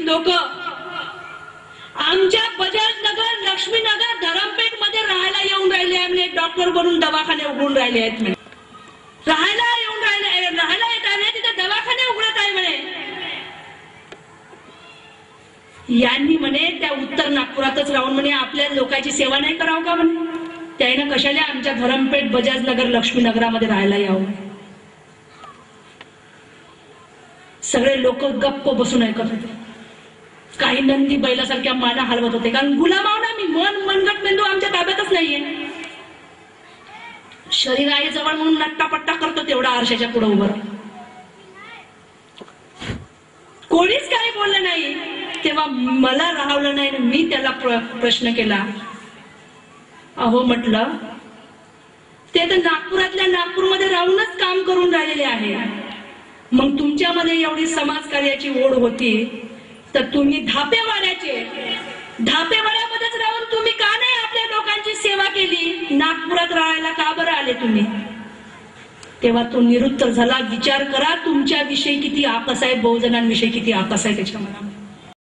लोक आमच्या बजाजनगर, लक्ष्मीनगर, धरमपेठ मध्ये राहायला येऊन राहिले आहे म्हणे. डॉक्टर बनून दवाखाने उघडून राहिले आहेत म्हणे. राहायला येऊन राहिले, राहायला येत आहे तिथे दवाखाने उघडत आहे म्हणे. यांनी म्हणे त्या उत्तर नागपुरातच राहून म्हणे आपल्या लोकांची सेवा नाही करावं का म्हणे. त्याने कशाला आमच्या धरमपेठ, बजाजनगर, लक्ष्मीनगरामध्ये राहायला यावं. सगळे लोक गप्प बसून ऐकत होते. काही नंदी बैलासारख्या माना हलवत होते. कारण गुलाम आहो ना मी. मनगट मेंदू आमच्या ताब्यातच नाहीये. शरीर आहे जवळ म्हणून नट्टापट्टा करतो तेवढा आरशाच्या पुढे उभं. कोणीच काही बोललं नाही. तेव्हा मला राहवलं नाही. मी त्याला प्रश्न केला, अहो म्हटलं ते तर नागपुरातल्या नागपूरमध्ये राहूनच काम करून राहिलेले आहे. मग तुमच्यामध्ये एवढी समाजकार्याची ओढ होती तर तुम्ही धापेवाड्यामध्येच राहून तुम्ही का नाही आपल्या लोकांची सेवा केली. नागपुरात राहायला का बरं आले तुम्ही. तेव्हा तो निरुत्तर झाला. विचार करा तुमच्याविषयी किती आकस आहे, बहुजनांविषयी किती आकस आहे त्याच्या मनामध्ये.